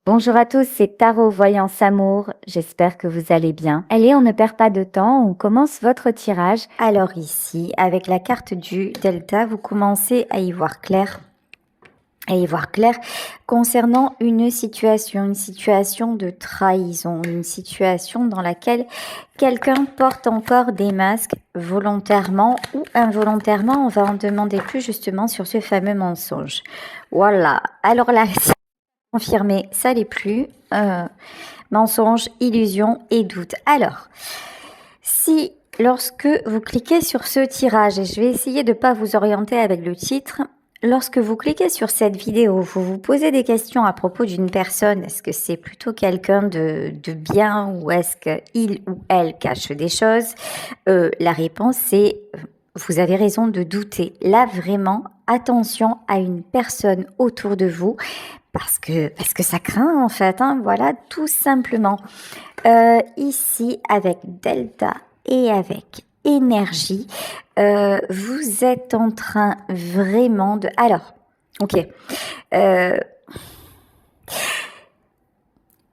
Bonjour à tous, c'est Tarot Voyance Amour, j'espère que vous allez bien. Allez, on ne perd pas de temps, on commence votre tirage. Alors ici, avec la carte du Delta, vous commencez à y voir clair. Concernant une situation de trahison, une situation dans laquelle quelqu'un porte encore des masques volontairement ou involontairement. On va en demander plus justement sur ce fameux mensonge. Voilà, alors là, confirmé, ça l'est plus. Mensonge, illusion et doute. Alors, si lorsque vous cliquez sur ce tirage, et je vais essayer de ne pas vous orienter avec le titre, lorsque vous cliquez sur cette vidéo, vous vous posez des questions à propos d'une personne, est-ce que c'est plutôt quelqu'un de bien ou est-ce qu'il ou elle cache des choses? La réponse c'est, vous avez raison de douter. Là vraiment, attention à une personne autour de vous, parce que ça craint en fait, hein, voilà, tout simplement. Ici, avec Delta et avec énergie, vous êtes en train vraiment de... Alors, ok.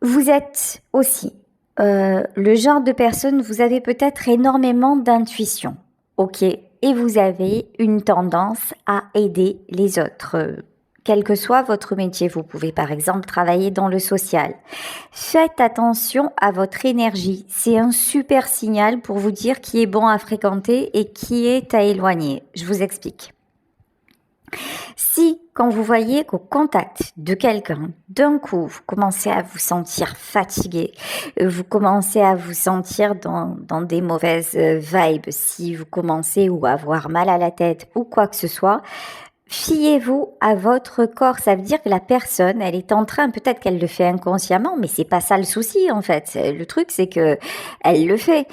Vous êtes aussi le genre de personne, vous avez peut-être énormément d'intuition, ok, et vous avez une tendance à aider les autres. Quel que soit votre métier, vous pouvez par exemple travailler dans le social. Faites attention à votre énergie. C'est un super signal pour vous dire qui est bon à fréquenter et qui est à éloigner. Je vous explique. Si, quand vous voyez qu'au contact de quelqu'un, d'un coup, vous commencez à vous sentir fatigué, vous commencez à vous sentir dans des mauvaises vibes, si vous commencez ou à avoir mal à la tête ou quoi que ce soit, fiez-vous à votre corps. Ça veut dire que la personne, elle est en train, peut-être qu'elle le fait inconsciemment, mais c'est pas ça le souci en fait. Le truc, c'est que elle le fait.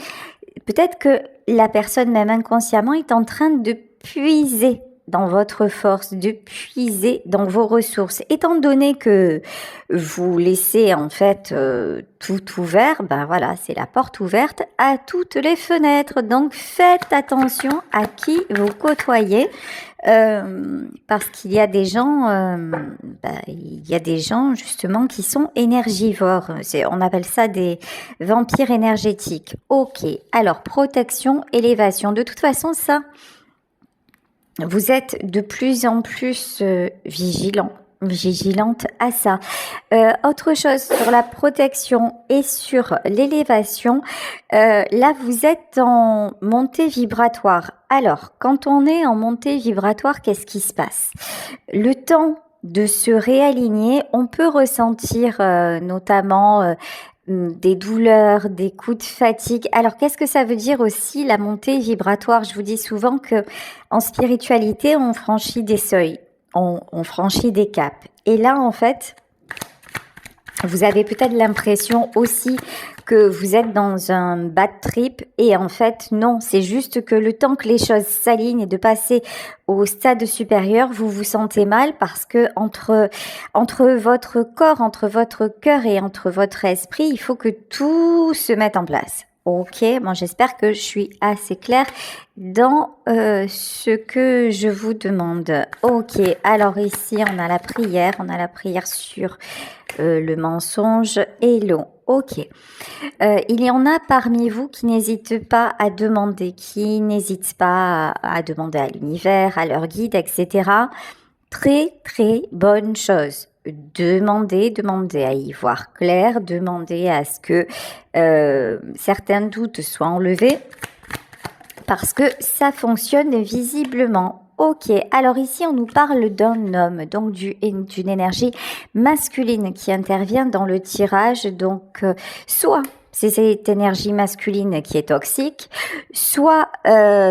Peut-être que la personne, même inconsciemment, est en train de puiser dans votre force, de puiser dans vos ressources. Étant donné que vous laissez en fait tout ouvert, ben voilà, c'est la porte ouverte à toutes les fenêtres. Donc faites attention à qui vous côtoyez. Parce qu'il y a des gens, il y a des gens justement qui sont énergivores. On appelle ça des vampires énergétiques. Ok, alors protection, élévation. De toute façon, ça, vous êtes de plus en plus vigilante à ça. Autre chose sur la protection et sur l'élévation, là vous êtes en montée vibratoire. Alors, quand on est en montée vibratoire, qu'est-ce qui se passe? Le temps de se réaligner, on peut ressentir notamment des douleurs, des coups de fatigue. Alors, qu'est-ce que ça veut dire aussi la montée vibratoire? Je vous dis souvent que en spiritualité, on franchit des seuils, on franchit des caps. Et là, en fait, vous avez peut-être l'impression aussi que vous êtes dans un bad trip et en fait non, c'est juste que le temps que les choses s'alignent et de passer au stade supérieur, vous vous sentez mal parce que entre votre corps, entre votre cœur et entre votre esprit, il faut que tout se mette en place. Ok, bon, j'espère que je suis assez claire dans ce que je vous demande. Ok, alors ici on a la prière sur le mensonge et l'eau. Ok. Il y en a parmi vous qui n'hésitent pas à demander, qui n'hésitent pas à demander à l'univers, à leur guide, etc. Très, très bonne chose. Demandez à y voir clair, demandez à ce que certains doutes soient enlevés parce que ça fonctionne visiblement. Ok, alors ici on nous parle d'un homme, donc d'une énergie masculine qui intervient dans le tirage, donc soit c'est cette énergie masculine qui est toxique, soit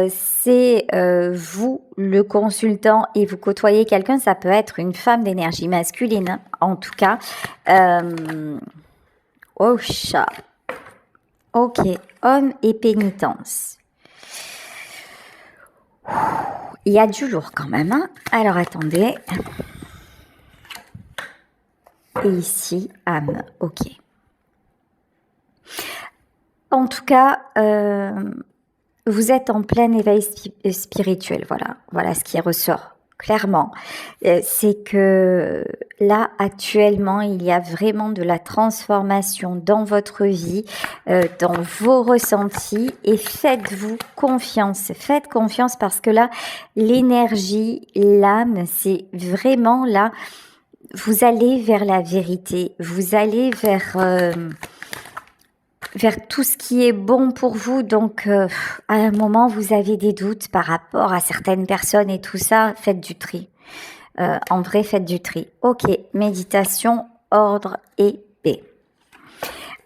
c'est vous le consultant et vous côtoyez quelqu'un, ça peut être une femme d'énergie masculine, hein, en tout cas. Oh chat. Ok, homme et pénitence. Il y a du lourd quand même, hein. Alors attendez. Et ici, âme. Ok. En tout cas, vous êtes en plein éveil spirituel. Voilà ce qui ressort. clairement. C'est que là, actuellement, il y a vraiment de la transformation dans votre vie, dans vos ressentis, et faites-vous confiance. Faites confiance parce que là, l'énergie, l'âme, c'est vraiment là, vous allez vers la vérité, vous allez vers tout ce qui est bon pour vous. Donc, à un moment, vous avez des doutes par rapport à certaines personnes et tout ça, faites du tri. En vrai, faites du tri. Ok, méditation, ordre et paix.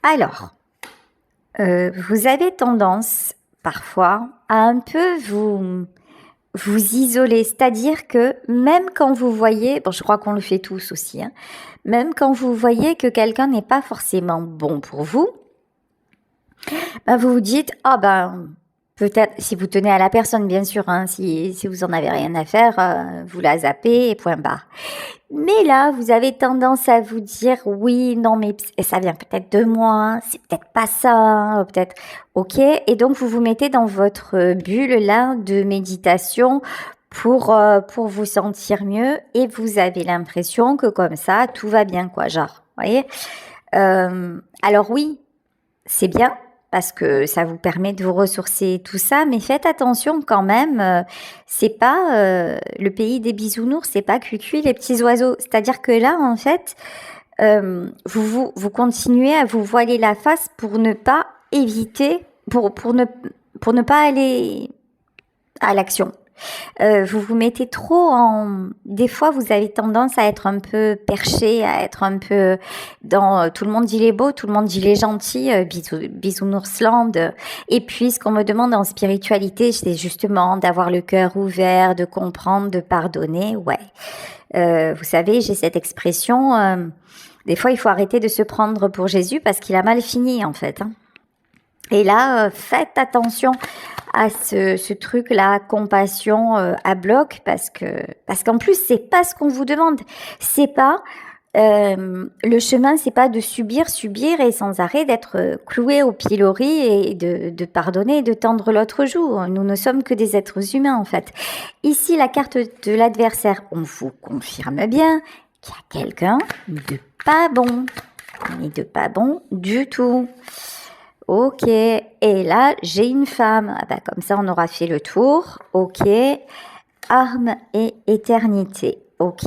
Alors, vous avez tendance, parfois, à un peu vous isoler. C'est-à-dire que même quand vous voyez, bon, je crois qu'on le fait tous aussi, hein, même quand vous voyez que quelqu'un n'est pas forcément bon pour vous, ben vous vous dites, ah ben, peut-être, si vous tenez à la personne, bien sûr, hein, si vous en avez rien à faire, vous la zappez et point barre. Mais là, vous avez tendance à vous dire, oui, non, mais ça vient peut-être de moi, c'est peut-être pas ça, hein, peut-être, ok. Et donc, vous vous mettez dans votre bulle là de méditation pour vous sentir mieux, et vous avez l'impression que comme ça, tout va bien, quoi, genre, voyez. Alors oui, c'est bien, parce que ça vous permet de vous ressourcer, tout ça, mais faites attention quand même, c'est pas le pays des bisounours, c'est pas cuicui les petits oiseaux. C'est-à-dire que là, en fait, vous continuez à vous voiler la face pour ne pas éviter, pour ne pas aller à l'action. Vous vous mettez trop en... Des fois, vous avez tendance à être un peu perché, à être un peu dans... tout le monde dit les beaux, tout le monde dit les gentils, bisounoursland. Et puis, ce qu'on me demande en spiritualité, c'est justement d'avoir le cœur ouvert, de comprendre, de pardonner. Ouais. Vous savez, j'ai cette expression... des fois, il faut arrêter de se prendre pour Jésus parce qu'il a mal fini, en fait. Hein. Et là, faites attention à ce truc-là, compassion à bloc, parce qu'en plus, c'est pas ce qu'on vous demande. C'est pas le chemin, c'est pas de subir et sans arrêt d'être cloué au pilori et de pardonner et de tendre l'autre joue. Nous ne sommes que des êtres humains, en fait. Ici, la carte de l'adversaire, on vous confirme bien qu'il y a quelqu'un de pas bon, mais de pas bon du tout. Ok, et là, j'ai une femme. Ah bah, comme ça, on aura fait le tour. Ok, arme et éternité. Ok.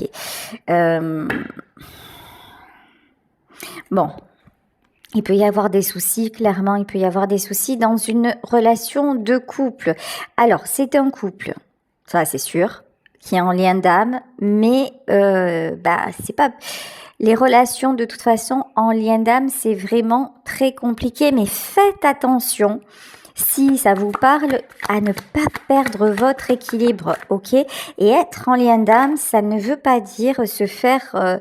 Bon, il peut y avoir des soucis, clairement, il peut y avoir des soucis dans une relation de couple. Alors, c'est un couple, ça c'est sûr, qui est en lien d'âme, mais c'est pas... Les relations, de toute façon, en lien d'âme, c'est vraiment très compliqué, mais faites attention, si ça vous parle, à ne pas perdre votre équilibre, ok? Et être en lien d'âme, ça ne veut pas dire se faire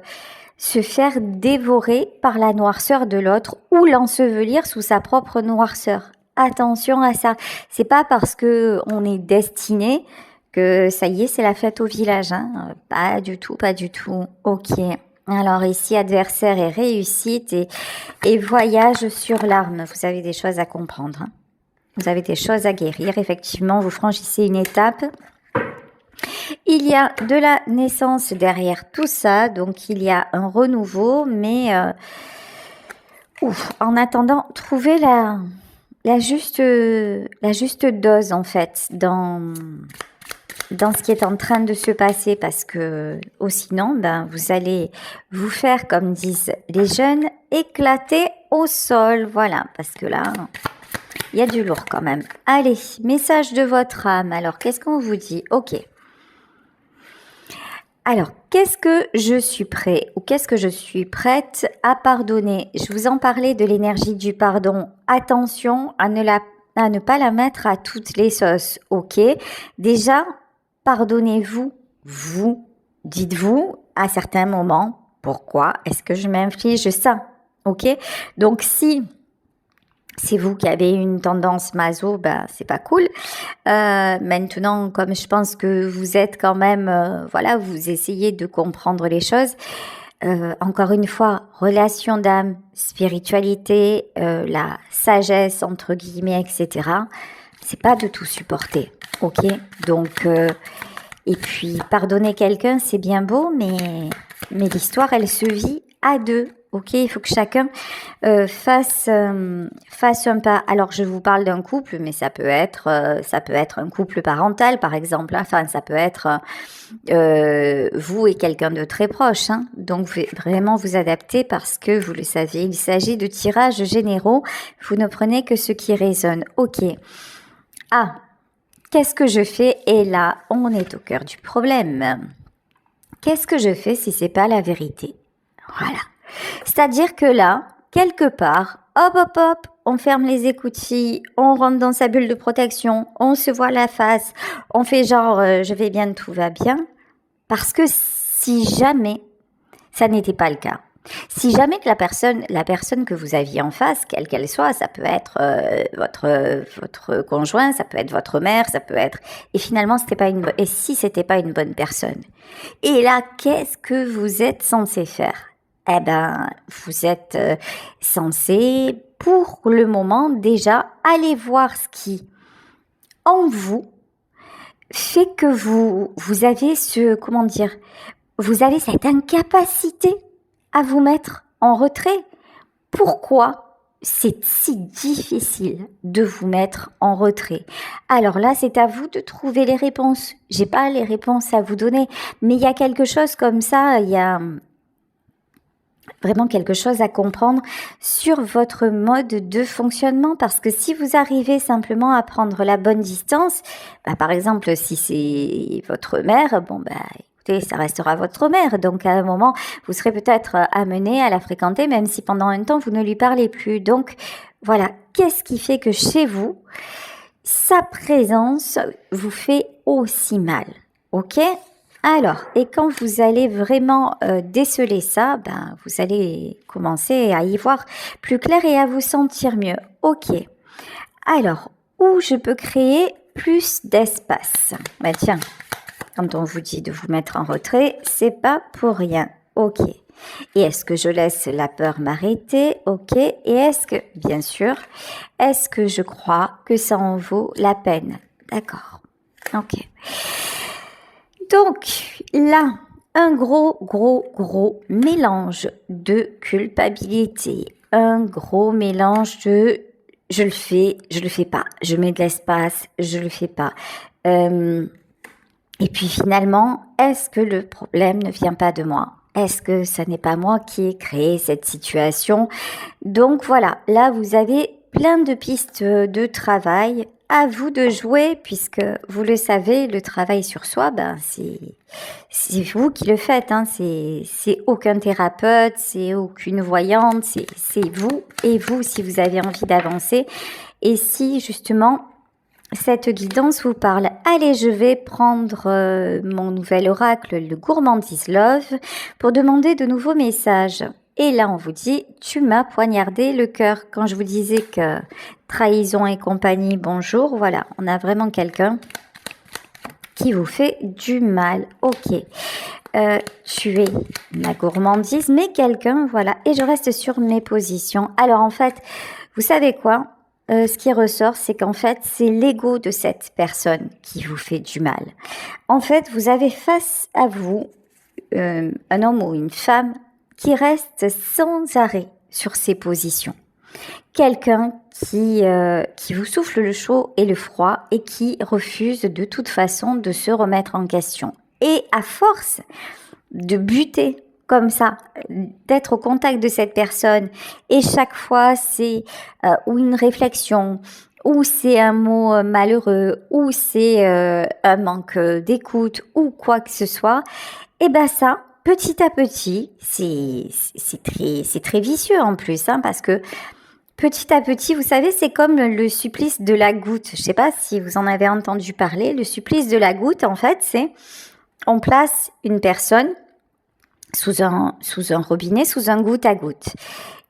dévorer par la noirceur de l'autre ou l'ensevelir sous sa propre noirceur. Attention à ça. C'est pas parce que on est destiné que ça y est, c'est la fête au village, hein? Pas du tout, pas du tout. Ok. Alors ici, adversaire et réussite et voyage sur l'arme. Vous avez des choses à comprendre. Hein. Vous avez des choses à guérir. Effectivement, vous franchissez une étape. Il y a de la naissance derrière tout ça. Donc, il y a un renouveau. Mais en attendant, trouvez la juste dose, en fait, dans ce qui est en train de se passer, parce que sinon, vous allez vous faire, comme disent les jeunes, éclater au sol. Voilà, parce que là, il y a du lourd quand même. Allez, message de votre âme. Alors, qu'est-ce qu'on vous dit? Ok. Alors, qu'est-ce que je suis prêt ou qu'est-ce que je suis prête à pardonner? Je vous en parlais de l'énergie du pardon. Attention à ne pas la mettre à toutes les sauces. Ok. Déjà, pardonnez-vous, vous, dites-vous à certains moments, pourquoi est-ce que je m'inflige ça? Ok? Donc, si c'est vous qui avez une tendance maso, c'est pas cool. Maintenant, comme je pense que vous êtes quand même, vous essayez de comprendre les choses. Encore une fois, relation d'âme, spiritualité, la sagesse, entre guillemets, etc. C'est pas de tout supporter. Ok, donc Et puis, pardonner quelqu'un, c'est bien beau, mais l'histoire, elle se vit à deux. Ok, il faut que chacun fasse un pas. Alors, je vous parle d'un couple, mais ça peut être un couple parental, par exemple. Enfin, ça peut être vous et quelqu'un de très proche. Hein. Donc, vraiment vous adapter parce que vous le savez, il s'agit de tirages généraux. Vous ne prenez que ce qui résonne. Ok. Ah, qu'est-ce que je fais? Et là, on est au cœur du problème. Qu'est-ce que je fais si c'est pas la vérité? Voilà. C'est-à-dire que là, quelque part, hop, on ferme les écoutilles, on rentre dans sa bulle de protection, on se voit la face, on fait genre je vais bien, tout va bien. Parce que si jamais ça n'était pas le cas, si jamais que la personne que vous aviez en face, quelle qu'elle soit, ça peut être votre conjoint, ça peut être votre mère, ça peut être, et finalement si c'était pas une bonne personne, et là qu'est-ce que vous êtes censé faire? Eh ben, vous êtes censé, pour le moment déjà, aller voir ce qui en vous fait que vous avez vous avez cette incapacité à vous mettre en retrait. Pourquoi c'est si difficile de vous mettre en retrait? Alors là, c'est à vous de trouver les réponses. J'ai pas les réponses à vous donner, mais il y a quelque chose comme ça, il y a vraiment quelque chose à comprendre sur votre mode de fonctionnement, parce que si vous arrivez simplement à prendre la bonne distance, par exemple si c'est votre mère, écoutez, ça restera votre mère, donc à un moment vous serez peut-être amené à la fréquenter même si pendant un temps vous ne lui parlez plus. Donc voilà, qu'est-ce qui fait que chez vous sa présence vous fait aussi mal? Ok? Alors, et quand vous allez vraiment déceler ça, vous allez commencer à y voir plus clair et à vous sentir mieux. Ok. Alors, où je peux créer plus d'espace? Tiens, quand on vous dit de vous mettre en retrait, c'est pas pour rien. Ok. Et est-ce que je laisse la peur m'arrêter? Ok. Et est-ce que, bien sûr, est-ce que je crois que ça en vaut la peine? D'accord. Ok. Donc là, un gros mélange de culpabilité, un gros mélange de je le fais pas, je mets de l'espace, je le fais pas. Et puis finalement, est-ce que le problème ne vient pas de moi? Est-ce que ça n'est pas moi qui ai créé cette situation? Donc voilà, là vous avez plein de pistes de travail. À vous de jouer, puisque vous le savez, le travail sur soi, c'est vous qui le faites. Hein. C'est aucun thérapeute, c'est aucune voyante, c'est vous et vous si vous avez envie d'avancer. Et si justement cette guidance vous parle, allez, je vais prendre mon nouvel oracle, le Gourmandise Love, pour demander de nouveaux messages. Et là, on vous dit, tu m'as poignardé le cœur. Quand je vous disais que trahison et compagnie, bonjour, voilà, on a vraiment quelqu'un qui vous fait du mal. Ok, tu es ma gourmandise, mais quelqu'un, voilà, et je reste sur mes positions. Alors en fait, vous savez quoi? Ce qui ressort, c'est qu'en fait, c'est l'ego de cette personne qui vous fait du mal. En fait, vous avez face à vous un homme ou une femme qui reste sans arrêt sur ses positions. Quelqu'un qui vous souffle le chaud et le froid et qui refuse de toute façon de se remettre en question. Et à force de buter comme ça, d'être au contact de cette personne, et chaque fois c'est ou une réflexion, ou c'est un mot malheureux, ou c'est un manque d'écoute, ou quoi que ce soit, et ça, petit à petit, c'est très vicieux en plus, hein, parce que petit à petit, vous savez, c'est comme le supplice de la goutte. Je sais pas si vous en avez entendu parler. Le supplice de la goutte, en fait, c'est on place une personne sous un robinet, sous un goutte à goutte.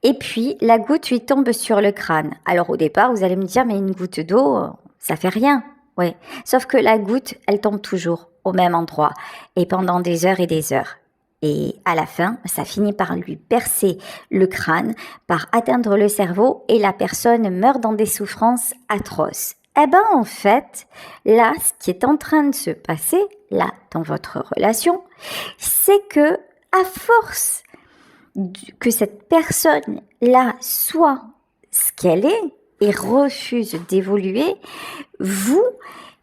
Et puis, la goutte lui tombe sur le crâne. Alors, au départ, vous allez me dire, mais une goutte d'eau, ça fait rien. Oui. Sauf que la goutte, elle tombe toujours au même endroit et pendant des heures et des heures. Et à la fin, ça finit par lui percer le crâne, par atteindre le cerveau et la personne meurt dans des souffrances atroces. Eh ben en fait, là, ce qui est en train de se passer, là, dans votre relation, c'est que à force que cette personne-là soit ce qu'elle est et refuse d'évoluer, vous,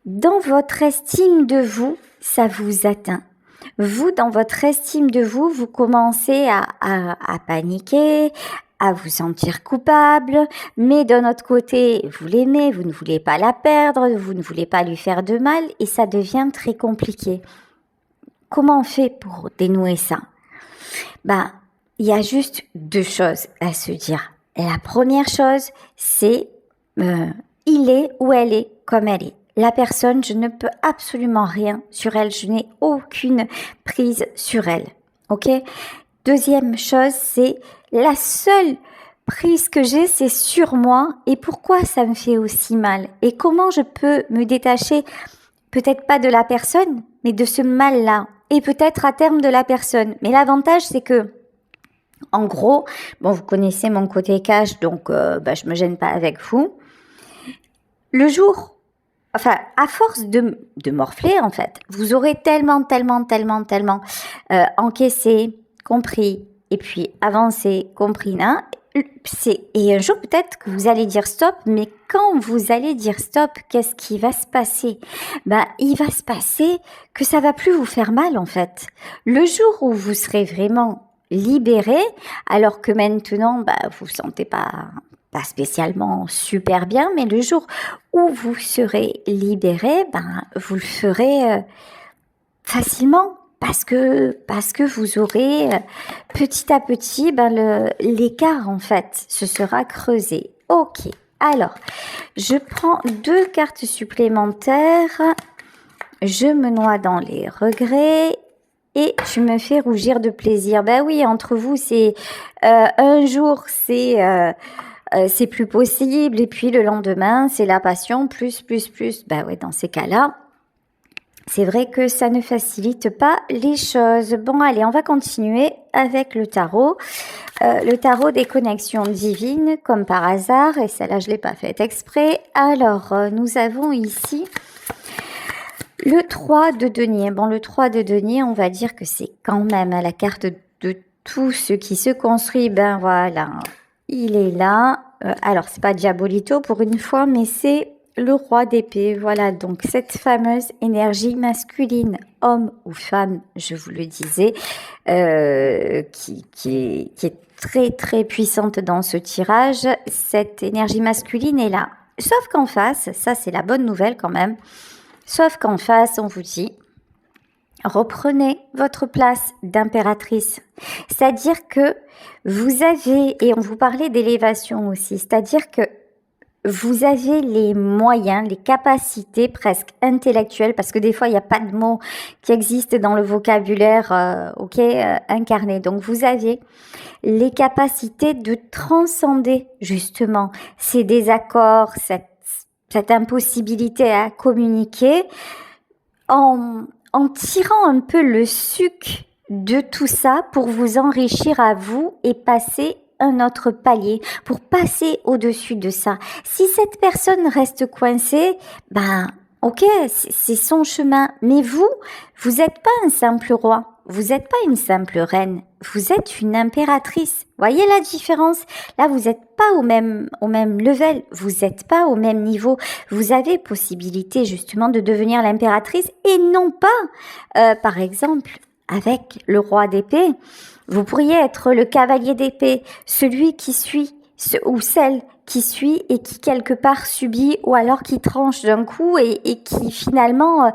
dans votre estime de vous, ça vous atteint. Vous, dans votre estime de vous, vous commencez à paniquer, à vous sentir coupable, mais d'un autre côté, vous l'aimez, vous ne voulez pas la perdre, vous ne voulez pas lui faire de mal, et ça devient très compliqué. Comment on fait pour dénouer ça? Ben, il y a juste deux choses à se dire. La première chose, c'est il est ou elle est comme elle est. La personne, je ne peux absolument rien sur elle, je n'ai aucune prise sur elle. Ok? Deuxième chose, c'est la seule prise que j'ai, c'est sur moi et pourquoi ça me fait aussi mal et comment je peux me détacher, peut-être pas de la personne, mais de ce mal-là et peut-être à terme de la personne. Mais l'avantage, c'est que en gros, bon, vous connaissez mon côté cash, donc je me gêne pas avec vous. Le jour, enfin, à force de morfler, en fait, vous aurez tellement encaissé, compris, et puis avancé, compris, hein, et un jour peut-être que vous allez dire stop, mais quand vous allez dire stop, qu'est-ce qui va se passer? Ben, il va se passer que ça va plus vous faire mal, en fait. Le jour où vous serez vraiment libéré, alors que maintenant, vous vous sentez pas spécialement super bien, mais le jour où vous serez libéré, vous le ferez facilement parce que vous aurez petit à petit l'écart en fait se sera creusé. Ok, alors je prends 2 cartes supplémentaires, je me noie dans les regrets et je me fais rougir de plaisir. Ben oui, entre vous c'est un jour c'est plus possible et puis le lendemain c'est la passion plus. Ben ouais, dans ces cas-là, c'est vrai que ça ne facilite pas les choses. Bon, allez, on va continuer avec le tarot. Le tarot des connexions divines, comme par hasard, et celle-là, je ne l'ai pas faite exprès. Alors, nous avons ici le 3 de denier. Bon, le 3 de denier, on va dire que c'est quand même la carte de tout ce qui se construit. Ben voilà, il est là. Alors, c'est pas Diabolito pour une fois, mais c'est le roi d'épée, voilà, donc cette fameuse énergie masculine, homme ou femme, je vous le disais, qui est très puissante dans ce tirage. Cette énergie masculine est là. Sauf qu'en face, ça c'est la bonne nouvelle quand même, sauf qu'en face, on vous dit, reprenez votre place d'impératrice. C'est-à-dire que vous avez, et on vous parlait d'élévation aussi, c'est-à-dire que vous avez les moyens, les capacités presque intellectuelles, parce que des fois, il n'y a pas de mots qui existent dans le vocabulaire incarné. Donc, vous avez les capacités de transcender justement ces désaccords, cette impossibilité à communiquer en tirant un peu le suc de tout ça pour vous enrichir à vous et passer un autre palier, pour passer au-dessus de ça. Si cette personne reste coincée, ok, c'est son chemin. Mais vous n'êtes pas un simple roi, vous n'êtes pas une simple reine, vous êtes une impératrice. Voyez la différence? Là, vous n'êtes pas au même level, vous n'êtes pas au même niveau. Vous avez possibilité justement de devenir l'impératrice et non pas, par exemple, avec le roi d'épée. Vous pourriez être le cavalier d'épée, celui qui suit, ou celle qui suit et qui quelque part subit, ou alors qui tranche d'un coup et qui finalement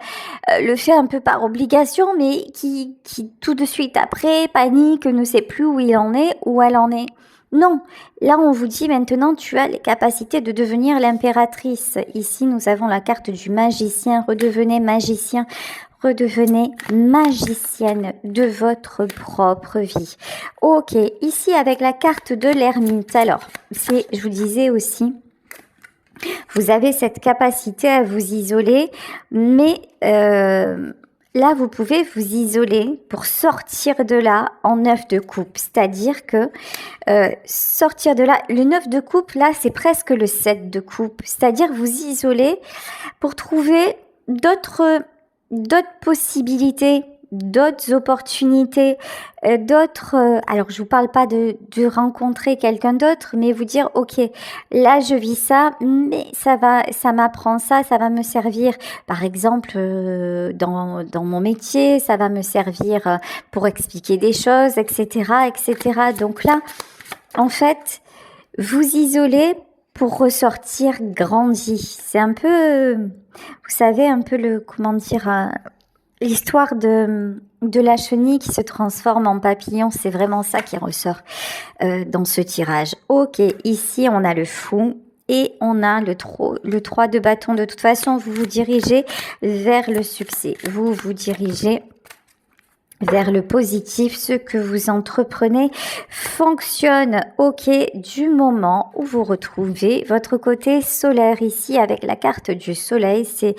le fait un peu par obligation, mais qui tout de suite après panique, ne sait plus où il en est, où elle en est. Non, là on vous dit maintenant tu as les capacités de devenir l'impératrice. Ici nous avons la carte du magicien, redevenez magicien. Redevenez magicienne de votre propre vie. Ok, ici avec la carte de l'ermite. Alors, je vous disais aussi, vous avez cette capacité à vous isoler, mais là, vous pouvez vous isoler pour sortir de là en 9 de coupe. C'est-à-dire que sortir de là, le 9 de coupe, là, c'est presque le 7 de coupe. C'est-à-dire vous isoler pour trouver d'autres possibilités, d'autres opportunités, alors je vous parle pas de rencontrer quelqu'un d'autre, mais vous dire ok, là je vis ça, mais ça m'apprend ça, ça va me servir par exemple dans mon métier, ça va me servir pour expliquer des choses, etc. Donc là en fait vous isolez pour ressortir grandi. C'est un peu vous savez un peu le comment dire l'histoire de la chenille qui se transforme en papillon, c'est vraiment ça qui ressort dans ce tirage. Ok, ici on a le fou et on a le 3 de bâton. De toute façon, vous vous dirigez vers le succès. Vous vous dirigez vers le positif. Ce que vous entreprenez fonctionne. Ok, du moment où vous retrouvez votre côté solaire ici avec la carte du soleil, c'est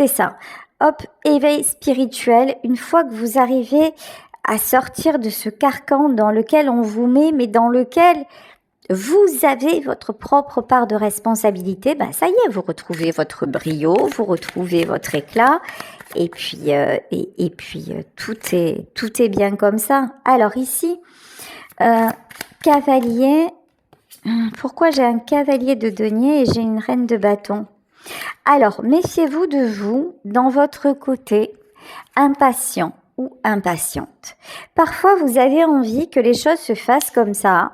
ça. Hop, éveil spirituel, une fois que vous arrivez à sortir de ce carcan dans lequel on vous met, mais dans lequel vous avez votre propre part de responsabilité, ben ça y est, vous retrouvez votre brio, vous retrouvez votre éclat, et puis, tout est bien comme ça. Alors ici, cavalier, pourquoi j'ai un cavalier de denier et j'ai une reine de bâton ? Alors, méfiez-vous de vous dans votre côté impatient ou impatiente. Parfois, vous avez envie que les choses se fassent comme ça,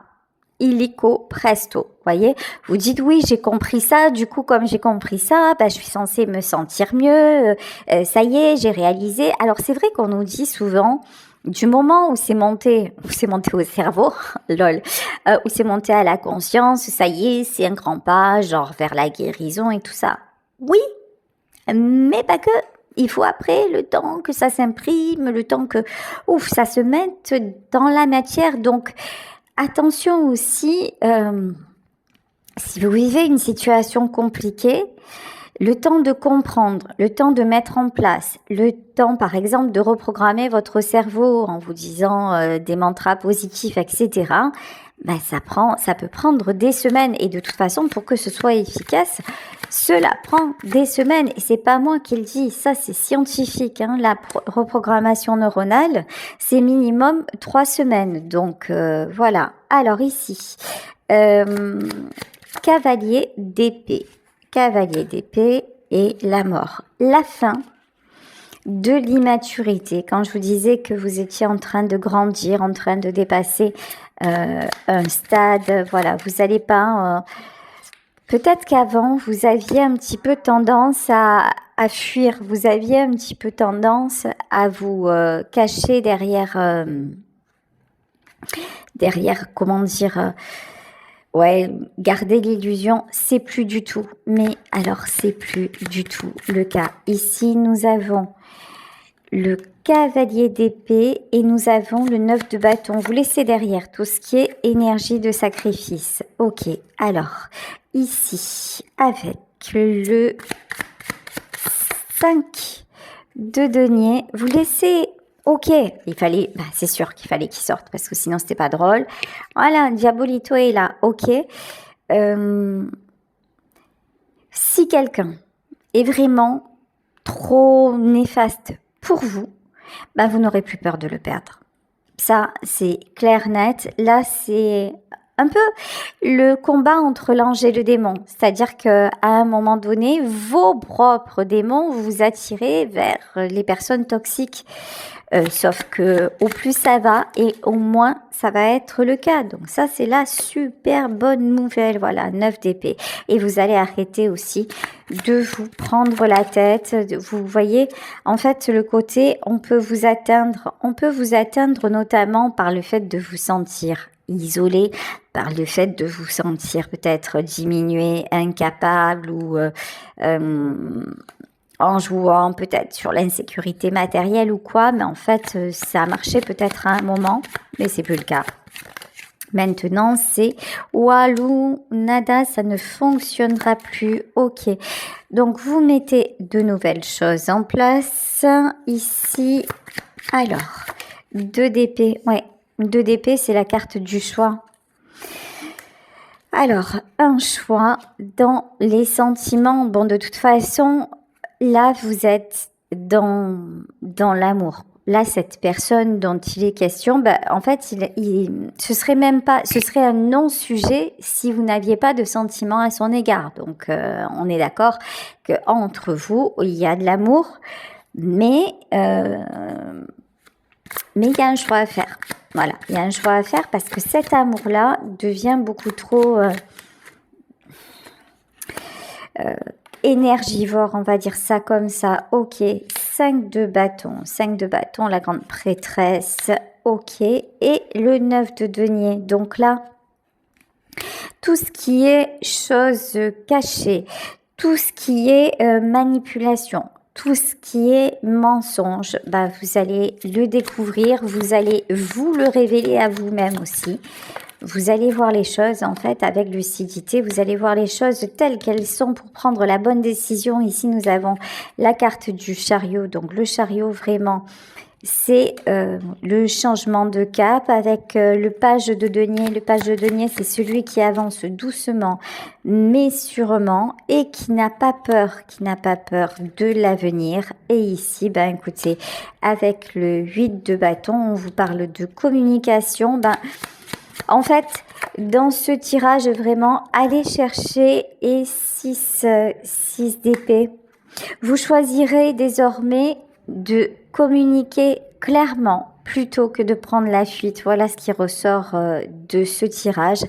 illico presto. Voyez, vous dites oui, j'ai compris ça. Du coup, comme j'ai compris ça, je suis censée me sentir mieux. Ça y est, j'ai réalisé. Alors, c'est vrai qu'on nous dit souvent. Du moment où c'est monté au cerveau, lol, où c'est monté à la conscience, ça y est, c'est un grand pas, genre vers la guérison et tout ça. Oui, mais pas que. Il faut après le temps que ça s'imprime, le temps que, ça se mette dans la matière. Donc, attention aussi, si vous vivez une situation compliquée, le temps de comprendre, le temps de mettre en place, le temps par exemple de reprogrammer votre cerveau en vous disant des mantras positifs, etc. Ça peut prendre des semaines et de toute façon pour que ce soit efficace, cela prend des semaines et c'est pas moi qui le dis, ça c'est scientifique. La reprogrammation neuronale, c'est minimum 3 semaines. Donc voilà. Alors ici, cavalier d'épée. Cavalier d'épée et la mort. La fin de l'immaturité. Quand je vous disais que vous étiez en train de grandir, en train de dépasser un stade, voilà, vous n'allez pas... peut-être qu'avant, vous aviez un petit peu tendance à fuir. Vous aviez un petit peu tendance à vous cacher derrière, comment dire... ouais, garder l'illusion, c'est plus du tout. Mais alors, c'est plus du tout le cas. Ici, nous avons le cavalier d'épée et nous avons le 9 de bâton. Vous laissez derrière tout ce qui est énergie de sacrifice. Ok, alors, ici, avec le 5 de denier, vous laissez... Ok, il fallait, c'est sûr qu'il fallait qu'il sorte parce que sinon c'était pas drôle. Voilà, Diabolito est là. Ok. Si quelqu'un est vraiment trop néfaste pour vous, vous n'aurez plus peur de le perdre. Ça, c'est clair, net. Là, c'est un peu le combat entre l'ange et le démon. C'est-à-dire qu'à un moment donné, vos propres démons vous attirez vers les personnes toxiques. Sauf que au plus ça va et au moins ça va être le cas. Donc ça c'est la super bonne nouvelle. Voilà, 9 d'épée. Et vous allez arrêter aussi de vous prendre la tête. Vous voyez, en fait le côté on peut vous atteindre notamment par le fait de vous sentir isolé, par le fait de vous sentir peut-être diminué, incapable ou en jouant peut-être sur l'insécurité matérielle ou quoi, mais en fait, ça a marché peut-être à un moment, mais c'est plus le cas. Maintenant, c'est walou, nada, ça ne fonctionnera plus. Ok. Donc, vous mettez de nouvelles choses en place. Ici, alors, 2 d'épée. Ouais, 2 d'épée, c'est la carte du choix. Alors, un choix dans les sentiments. Bon, de toute façon, là, vous êtes dans l'amour. Là, cette personne dont il est question, en fait, ce serait même pas, ce serait un non-sujet si vous n'aviez pas de sentiments à son égard. Donc, on est d'accord que entre vous, il y a de l'amour, mais il y a un choix à faire. Voilà, il y a un choix à faire parce que cet amour-là devient beaucoup trop énergivore, on va dire ça comme ça. Ok, 5 de bâton, la grande prêtresse. Ok, et le 9 de denier. Donc là, tout ce qui est choses cachées, tout ce qui est manipulation, tout ce qui est mensonge, vous allez le découvrir, vous allez vous le révéler à vous-même aussi. Vous allez voir les choses en fait avec lucidité, vous allez voir les choses telles qu'elles sont pour prendre la bonne décision. Ici nous avons la carte du chariot, donc le chariot vraiment c'est le changement de cap avec le page de denier. Le page de denier, c'est celui qui avance doucement mais sûrement et qui n'a pas peur de l'avenir. Et ici, écoutez, avec le 8 de bâton, on vous parle de communication. En fait, dans ce tirage, vraiment, allez chercher et 6 d'épée. Vous choisirez désormais de communiquer clairement plutôt que de prendre la fuite. Voilà ce qui ressort de ce tirage.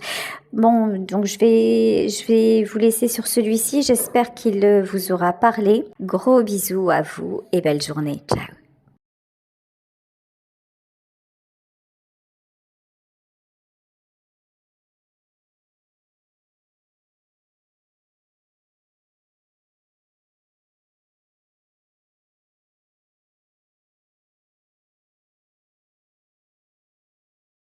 Bon, donc je vais vous laisser sur celui-ci. J'espère qu'il vous aura parlé. Gros bisous à vous et belle journée. Ciao.